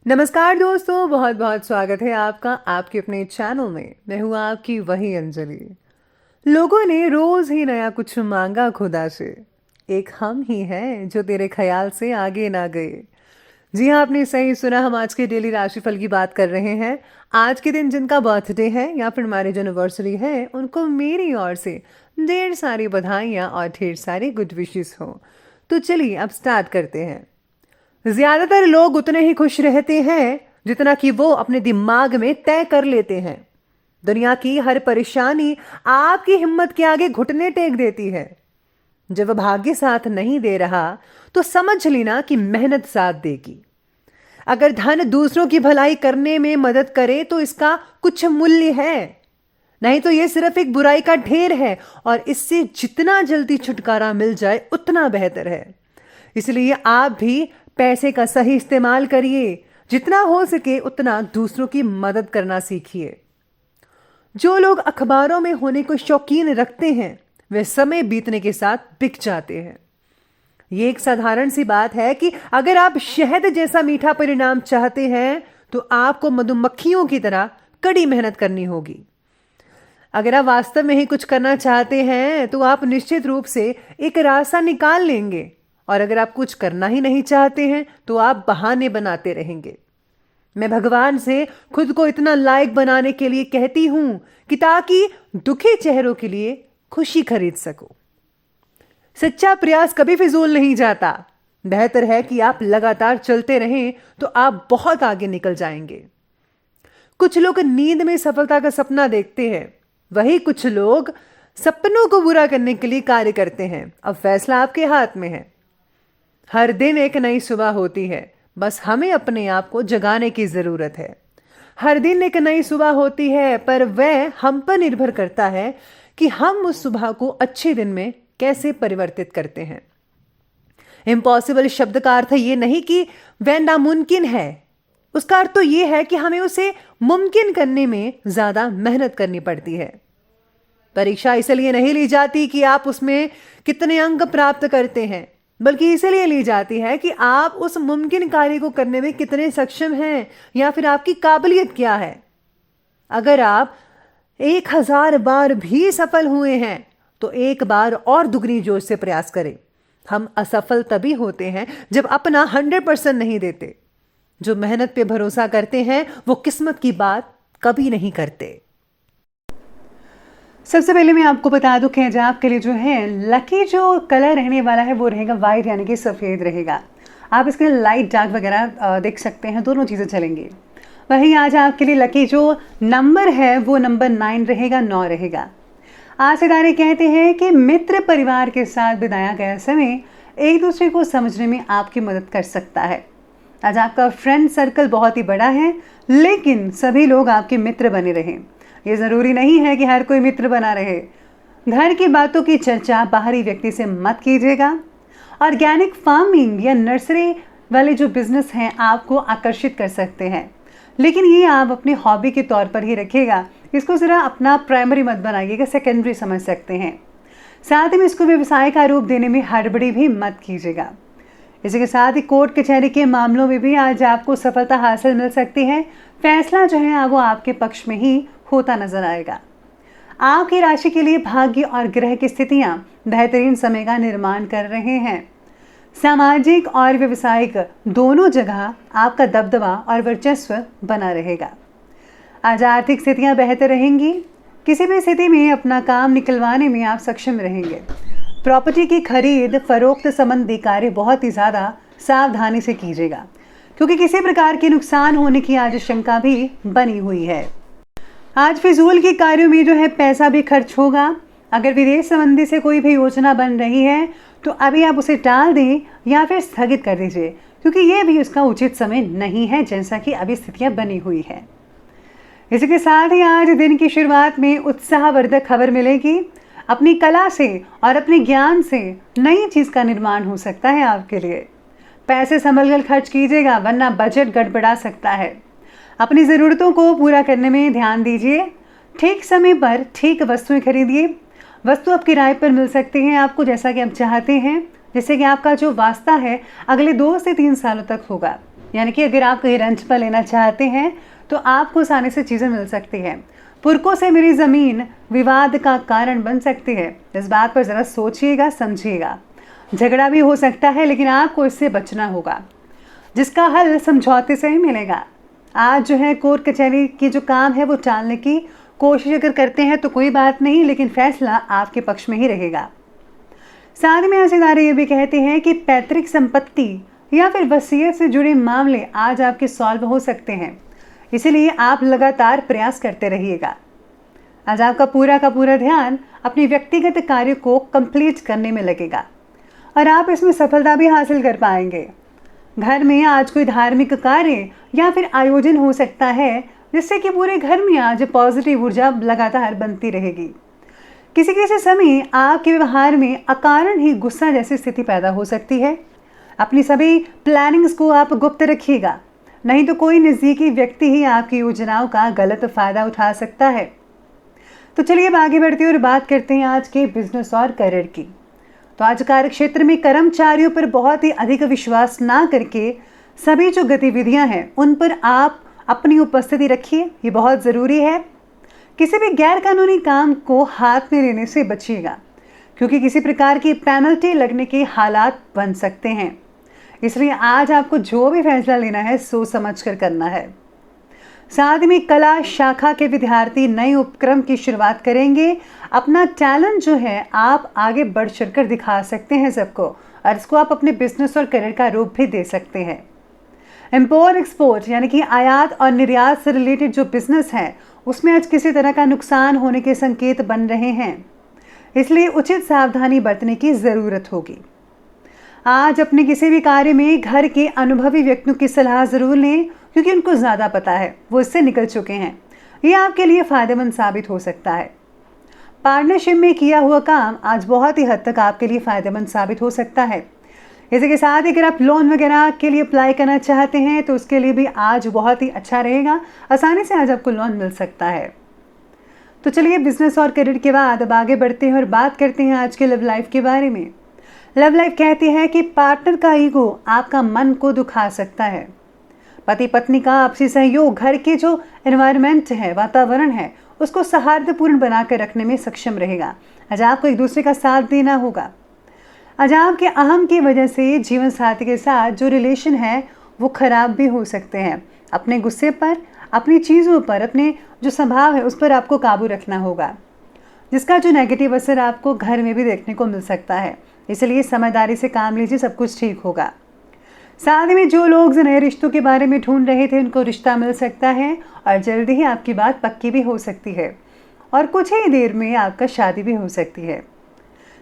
नमस्कार दोस्तों, बहुत बहुत स्वागत है आपका आपके अपने चैनल में। मैं हूँ आपकी वही अंजलि। लोगों ने रोज ही नया कुछ मांगा खुदा से, एक हम ही हैं जो तेरे ख्याल से आगे ना गए। जी हाँ, आपने सही सुना। हम आज के डेली राशिफल की बात कर रहे हैं। आज के दिन जिनका बर्थडे है या फिर मैरिज एनिवर्सरी है, उनको मेरी ओर से ढेर सारी बधाइयाँ और ढेर सारी गुड विशेस हो। तो चलिए अब स्टार्ट करते हैं। ज्यादातर लोग उतने ही खुश रहते हैं जितना कि वो अपने दिमाग में तय कर लेते हैं। दुनिया की हर परेशानी आपकी हिम्मत के आगे घुटने टेक देती है। जब भाग्य साथ नहीं दे रहा तो समझ लेना कि मेहनत साथ देगी। अगर धन दूसरों की भलाई करने में मदद करे तो इसका कुछ मूल्य है, नहीं तो यह सिर्फ एक बुराई का ढेर है और इससे जितना जल्दी छुटकारा मिल जाए उतना बेहतर है। इसलिए आप भी पैसे का सही इस्तेमाल करिए, जितना हो सके उतना दूसरों की मदद करना सीखिए। जो लोग अखबारों में होने को शौकीन रखते हैं वे समय बीतने के साथ बिक जाते हैं। ये एक साधारण सी बात है कि अगर आप शहद जैसा मीठा परिणाम चाहते हैं तो आपको मधुमक्खियों की तरह कड़ी मेहनत करनी होगी। अगर आप वास्तव में ही कुछ करना चाहते हैं तो आप निश्चित रूप से एक रास्ता निकाल लेंगे, और अगर आप कुछ करना ही नहीं चाहते हैं तो आप बहाने बनाते रहेंगे। मैं भगवान से खुद को इतना लायक बनाने के लिए कहती हूं कि ताकि दुखी चेहरों के लिए खुशी खरीद सको। सच्चा प्रयास कभी फिजूल नहीं जाता। बेहतर है कि आप लगातार चलते रहें तो आप बहुत आगे निकल जाएंगे। कुछ लोग नींद में सफलता का सपना देखते हैं, वही कुछ लोग सपनों को पूरा करने के लिए कार्य करते हैं। अब फैसला आपके हाथ में है। हर दिन एक नई सुबह होती है, बस हमें अपने आप को जगाने की जरूरत है। हर दिन एक नई सुबह होती है, पर वह हम पर निर्भर करता है कि हम उस सुबह को अच्छे दिन में कैसे परिवर्तित करते हैं। इम्पॉसिबल शब्द का अर्थ ये नहीं कि वह नामुमकिन है, उसका अर्थ तो यह है कि हमें उसे मुमकिन करने में ज्यादा मेहनत करनी पड़ती है। परीक्षा इसलिए नहीं ली जाती कि आप उसमें कितने अंक प्राप्त करते हैं, बल्कि इसलिए ली जाती है कि आप उस मुमकिन कार्य को करने में कितने सक्षम हैं या फिर आपकी काबिलियत क्या है। अगर आप 1000 बार भी सफल हुए हैं तो एक बार और दुगनी जोश से प्रयास करें। हम असफल तभी होते हैं जब अपना 100% नहीं देते। जो मेहनत पे भरोसा करते हैं वो किस्मत की बात कभी नहीं करते। सबसे पहले मैं आपको बता दूं कि आज आपके लिए जो है लकी जो कलर रहने वाला है वो रहेगा वाइट, यानी कि सफ़ेद रहेगा। आप इसके लिए लाइट डार्क वगैरह देख सकते हैं, दोनों चीज़ें चलेंगी। वहीं आज आपके लिए लकी जो नंबर है वो नंबर 9 रहेगा, 9 रहेगा। आज सितारे कहते हैं कि मित्र परिवार के साथ बिताया गया समय एक दूसरे को समझने में आपकी मदद कर सकता है। आज आपका फ्रेंड सर्कल बहुत ही बड़ा है, लेकिन सभी लोग आपके मित्र बने रहें। ये ज़रूरी नहीं है कि हर कोई मित्र बना रहे। घर की बातों की चर्चा बाहरी व्यक्ति से मत कीजिएगा। ऑर्गेनिक फार्मिंग या नर्सरी वाले जो बिजनेस हैं आपको आकर्षित कर सकते हैं, लेकिन ये आप अपने हॉबी के तौर पर ही रखिएगा। इसको ज़रा अपना प्राइमरी मत बनाइएगा, सेकेंडरी समझ सकते हैं। साथ ही में इसको व्यवसाय का रूप देने में हड़बड़ी भी मत कीजिएगा। इसी के साथ ही कोर्ट कचहरी के मामलों में भी आज आपको सफलता हासिल मिल सकती है। फैसला जो है वो आपके पक्ष में ही होता नजर आएगा। आपकी राशि के लिए भाग्य और ग्रह की स्थितियां बेहतरीन समय का निर्माण कर रहे हैं। सामाजिक और व्यवसायिक दोनों जगह आपका दबदबा और वर्चस्व बना रहेगा। आज आर्थिक स्थितियां बेहतर रहेंगी। किसी भी स्थिति में अपना काम निकलवाने में आप सक्षम रहेंगे। प्रॉपर्टी की खरीद फरोख्त संबंधी कार्य बहुत ही ज़्यादा सावधानी से कीजिएगा, क्योंकि किसी प्रकार के नुकसान होने की आज शंका भी बनी हुई है। आज फिजूल के कार्यों में जो है पैसा भी खर्च होगा। अगर विदेश संबंधी से कोई भी योजना बन रही है तो अभी आप उसे टाल दें या फिर स्थगित कर दीजिए, क्योंकि ये भी उसका उचित समय नहीं है, जैसा कि अभी स्थितियां बनी हुई है। इसी के साथ ही आज दिन की शुरुआत में उत्साहवर्धक खबर मिलेगी। अपनी कला से और अपने ज्ञान से नई चीज़ का निर्माण हो सकता है आपके लिए। पैसे संभल कर खर्च कीजिएगा, वरना बजट गड़बड़ा सकता है। अपनी ज़रूरतों को पूरा करने में ध्यान दीजिए। ठीक समय पर ठीक वस्तुएं खरीदिए। वस्तु आप किराए पर मिल सकती हैं आपको, जैसा कि आप चाहते हैं, जिससे कि आपका जो वास्ता है अगले 2 से 3 सालों तक होगा। यानी कि अगर आप कहीं रेंट पर लेना चाहते हैं तो आपको आसानी से चीज़ें मिल सकती हैं। पुरखों से मिली ज़मीन विवाद का कारण बन सकती है। इस बात पर ज़रा सोचिएगा, समझिएगा। झगड़ा भी हो सकता है, लेकिन आपको इससे बचना होगा, जिसका हल समझौते से ही मिलेगा। आज जो है कोर्ट कचहरी की जो काम है वो टालने की कोशिश अगर करते हैं तो कोई बात नहीं, लेकिन फैसला आपके पक्ष में ही रहेगा। साथ में सितारे ये भी कहते हैं कि पैतृक संपत्ति या फिर वसीयत से जुड़े मामले आज आपके सॉल्व हो सकते हैं, इसीलिए आप लगातार प्रयास करते रहिएगा। आज आपका पूरा का पूरा ध्यान अपने व्यक्तिगत कार्य को कंप्लीट करने में लगेगा और आप इसमें सफलता भी हासिल कर पाएंगे। घर में आज कोई धार्मिक कार्य या फिर आयोजन हो सकता है, जिससे कि पूरे घर में आज पॉजिटिव ऊर्जा लगातार बनती रहेगी। किसी किसी समय आपके व्यवहार में अकारण ही गुस्सा जैसी स्थिति पैदा हो सकती है। अपनी सभी प्लानिंग्स को आप गुप्त रखिएगा, नहीं तो कोई नज़दीकी व्यक्ति ही आपकी योजनाओं का गलत फायदा उठा सकता है। तो चलिए अब आगे बढ़ते हैं और बात करते हैं आज के बिजनेस और करियर की। तो आज कार्य क्षेत्र में कर्मचारियों पर बहुत ही अधिक विश्वास ना करके सभी जो गतिविधियां हैं उन पर आप अपनी उपस्थिति रखिए, ये बहुत ज़रूरी है। किसी भी गैर कानूनी काम को हाथ में लेने से बचिएगा, क्योंकि किसी प्रकार की पेनल्टी लगने के हालात बन सकते हैं। इसलिए आज आपको जो भी फैसला लेना है सोच समझ कर करना है। साथ में कला शाखा के विद्यार्थी नए उपक्रम की शुरुआत करेंगे। अपना टैलेंट जो है आप आगे बढ़ चढ़कर दिखा सकते हैं सबको, और इसको आप अपने बिजनेस और करियर का रूप भी दे सकते हैं। इम्पोर्ट एक्सपोर्ट यानी कि आयात और निर्यात से रिलेटेड जो बिजनेस है उसमें आज किसी तरह का नुकसान होने के संकेत बन रहे हैं, इसलिए उचित सावधानी बरतने की ज़रूरत होगी। आज अपने किसी भी कार्य में घर के अनुभवी व्यक्तियों की सलाह ज़रूर लें, क्योंकि उनको ज़्यादा पता है, वो इससे निकल चुके हैं। ये आपके लिए फ़ायदेमंद साबित हो सकता है। पार्टनरशिप में किया हुआ काम आज बहुत ही हद तक आपके लिए फ़ायदेमंद साबित हो सकता है। इसी के साथ अगर आप लोन वगैरह के लिए अप्लाई करना चाहते हैं तो उसके लिए भी आज बहुत ही अच्छा रहेगा। आसानी से आज आपको लोन मिल सकता है। तो चलिए बिजनेस और करियर के बाद अब आगे बढ़ते हैं और बात करते हैं आज के लव लाइफ के बारे में। लव लाइफ कहती है कि पार्टनर का ईगो आपका मन को दुखा सकता है। पति पत्नी का आपसी सहयोग घर के जो एनवायरनमेंट है, वातावरण है, उसको सौहार्दपूर्ण बनाकर रखने में सक्षम रहेगा। आज आपको एक दूसरे का साथ देना होगा। आज आपके अहम की वजह से जीवन साथी के साथ जो रिलेशन है वो खराब भी हो सकते हैं। अपने गुस्से पर, अपनी चीज़ों पर, अपने जो स्वभाव है उस पर आपको काबू रखना होगा, जिसका जो नेगेटिव असर आपको घर में भी देखने को मिल सकता है। इसलिए समझदारी से काम लीजिए, सब कुछ ठीक होगा। साथ में जो लोग नए रिश्तों के बारे में ढूंढ रहे थे उनको रिश्ता मिल सकता है और जल्दी ही आपकी बात पक्की भी हो सकती है और कुछ ही देर में आपका शादी भी हो सकती है।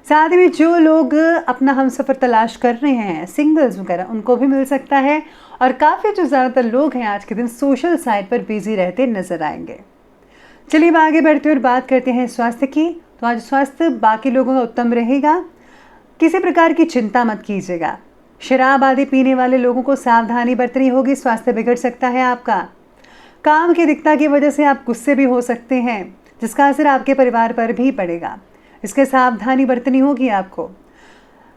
साथ में जो लोग अपना हमसफ़र तलाश कर रहे हैं, सिंगल्स वगैरह, उनको भी मिल सकता है और काफ़ी जो ज़्यादातर लोग हैं आज के दिन सोशल साइट पर बिजी रहते नजर आएंगे। चलिए अब आगे बढ़ते और बात करते हैं स्वास्थ्य की। तो आज स्वास्थ्य बाकी लोगों का उत्तम रहेगा। किसी प्रकार की चिंता मत कीजिएगा। शराब आदि पीने वाले लोगों को सावधानी बरतनी होगी, स्वास्थ्य बिगड़ सकता है आपका। काम की अधिकता की वजह से आप गुस्से भी हो सकते हैं, जिसका असर आपके परिवार पर भी पड़ेगा। इसके सावधानी बरतनी होगी आपको।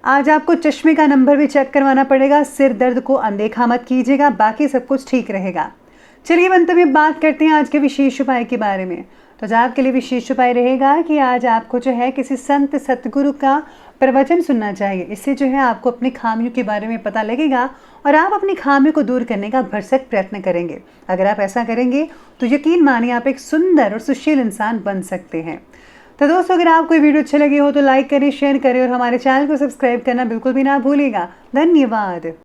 आज आपको चश्मे का नंबर भी चेक करवाना पड़ेगा। सिर दर्द को अनदेखा मत कीजिएगा, बाकी सब कुछ ठीक रहेगा। चलिए अंत में बात करते हैं आज के विशेष उपाय के बारे में। तो आज आपके लिए विशेष उपाय रहेगा कि आज आपको जो है किसी संत सतगुरु का प्रवचन सुनना चाहिए। इससे जो है आपको अपनी खामियों के बारे में पता लगेगा और आप अपनी खामियों को दूर करने का भरसक प्रयत्न करेंगे। अगर आप ऐसा करेंगे तो यकीन मानिए आप एक सुंदर और सुशील इंसान बन सकते हैं। तो दोस्तों, अगर आपको ये वीडियो अच्छी लगी हो तो लाइक करें, शेयर करें और हमारे चैनल को सब्सक्राइब करना बिल्कुल भी ना भूलिएगा। धन्यवाद।